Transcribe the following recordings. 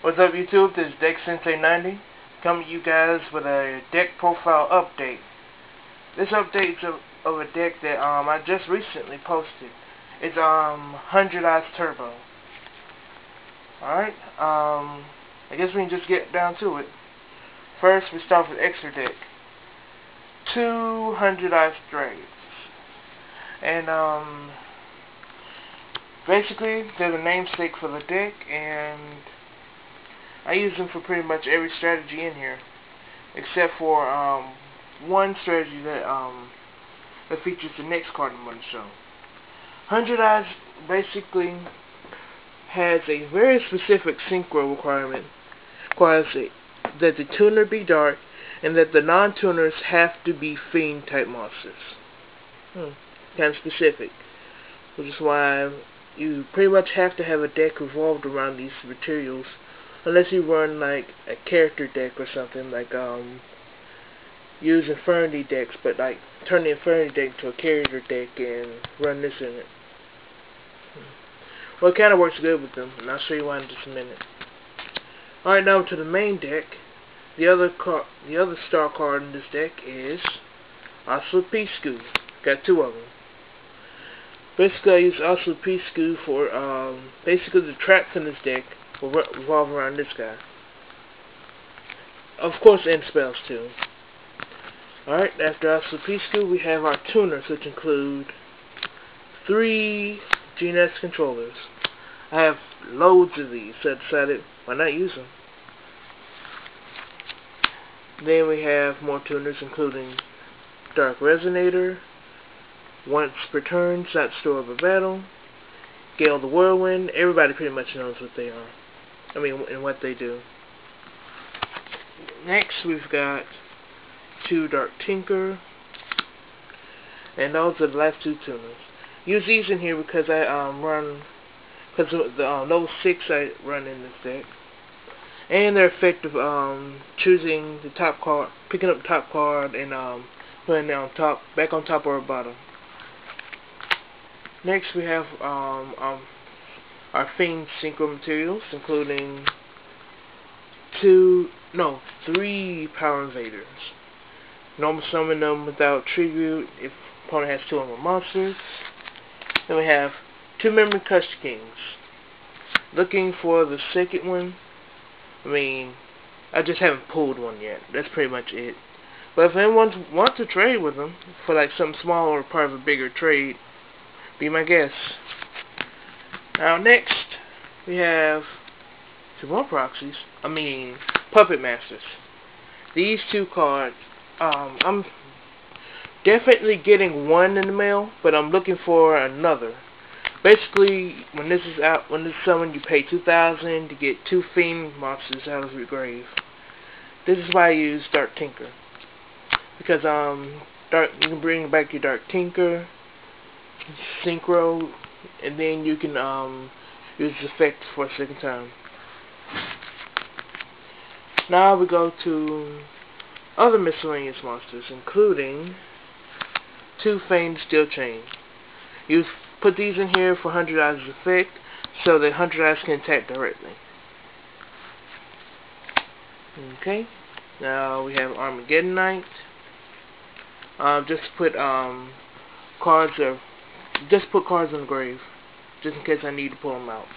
What's up, YouTube? This is Deck Sensei 90 coming to you guys with a deck profile update. This update is of a deck that I just recently posted. It's 100 Eyes Turbo. Alright, I guess we can just get down to it. First, we start with Extra Deck. 200 Eyes Dragons. And basically, they're the namesake for the deck, and I use them for pretty much every strategy in here, except for one strategy that features the next card I'm going to show. 100 Eyes basically has a very specific synchro requirement. Requires that the tuner be dark and that the non-tuners have to be fiend type monsters. Kind of specific, which is why you pretty much have to have a deck revolved around these materials. Unless you run like a character deck or something, like use Infinity decks, but like turn the Infinity deck to a character deck and run this in it. Well, it kind of works good with them, and I'll show you why in just a minute. Alright, now to the main deck. The other star card in this deck is Yugioh. Got two of them. Basically, I use Yugioh for basically the traps in this deck will revolve around this guy. Of course, and spells too. Alright, after Yugioh, we have our tuners, which include 3 GNS controllers. I have loads of these, so I decided why not use them. Then we have more tuners, including Dark Resonator, Once per turn, Shot Store of a Battle, Gale the Whirlwind. Everybody pretty much knows what they are. And what they do. Next, we've got 2 Dark Tinker, and those are the last 2 tuners. Use these in here because I because of the level 6 I run in this deck, and they're effective choosing the top card, picking up the top card, and putting it on top, back on top or bottom. Next, we have our Fiend Synchro materials, including 3 Power Invaders. Normal summon them without tribute if opponent has 2 or more monsters. Then we have 2 Memory Custom Kings. Looking for the second one. I just haven't pulled one yet. That's pretty much it. But if anyone wants to trade with them for like something small or part of a bigger trade, be my guest. Now next, we have 2 more proxies. Puppet Masters. These 2 cards, I'm definitely getting one in the mail, but I'm looking for another. Basically, when this is summoned, you pay 2,000 to get 2 Fiend monsters out of your grave. This is why I use Dark Tinker, because you can bring back your Dark Tinker, Synchro, and then you can use the effect for a second time. Now we go to other miscellaneous monsters, including 2 Feigned Steel Chain. You put these in here for 100 Eyes effect, so that 100 Eyes can attack directly. Okay. Now we have Armageddon Knight. Just put cards in the grave, just in case I need to pull them out,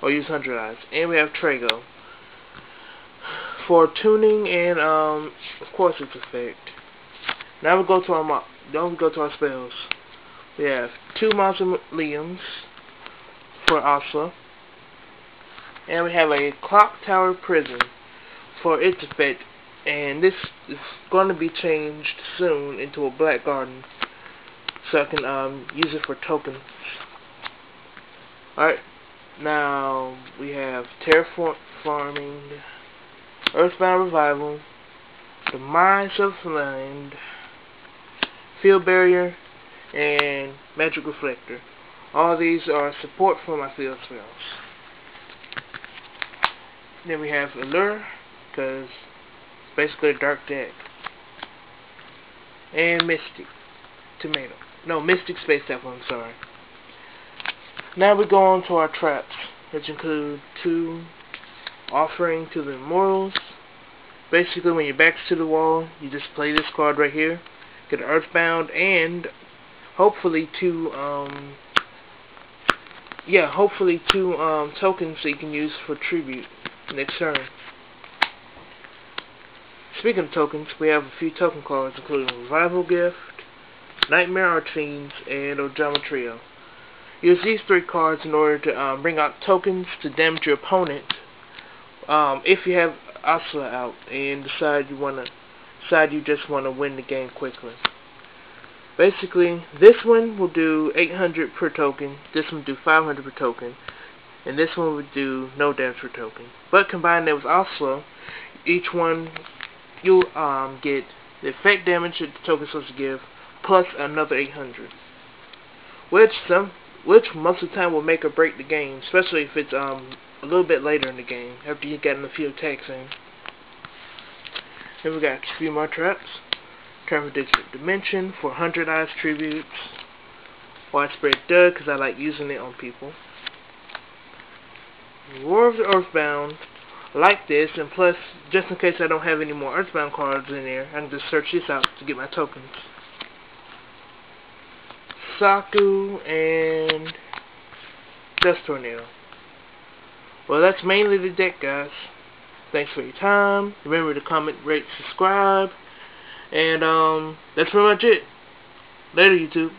or use 100 Eyes. And we have Trago for tuning and of course its effect. Now we go to our spells. We have 2 Mausoleums for Asa, and we have a Clock Tower Prison for its effect, and this is going to be changed soon into a Black Garden, so I can use it for tokens. Alright, now we have Terraforming, Earthbound Revival, Demise of Land, Field Barrier, and Magic Reflector. All these are support for my field spells. Then we have Allure, because it's basically a dark deck. And Mystic Space Devil, I'm sorry. Now we go on to our traps, which include 2 Offering to the Immortals. Basically, when your back's to the wall, you just play this card right here. Get an Earthbound and hopefully two tokens that you can use for tribute next turn. Speaking of tokens, we have a few token cards including Revival Gift, Nightmare Archfiends, and Ojama Trio. Use these 3 cards in order to bring out tokens to damage your opponent if you have Asla out and decide you just want to win the game quickly. Basically, this one will do 800 per token, this one will do 500 per token, and this one would do no damage per token. But combine that with Asla, each one you'll get the effect damage that the token's supposed to give, plus another 800. Which most of the time will make or break the game, especially if it's a little bit later in the game, after you've gotten a few attacks in. Then we got a few more traps. Trap Different Dimension for 100 Eyes Tributes. Widespread Dud, because I like using it on people. War of the Earthbound. I like this, and plus, just in case I don't have any more Earthbound cards in there, I can just search this out to get my tokens. Saku and Dust Tornado. Well, that's mainly the deck, guys. Thanks for your time. Remember to comment, rate, subscribe. And that's pretty much it. Later, YouTube.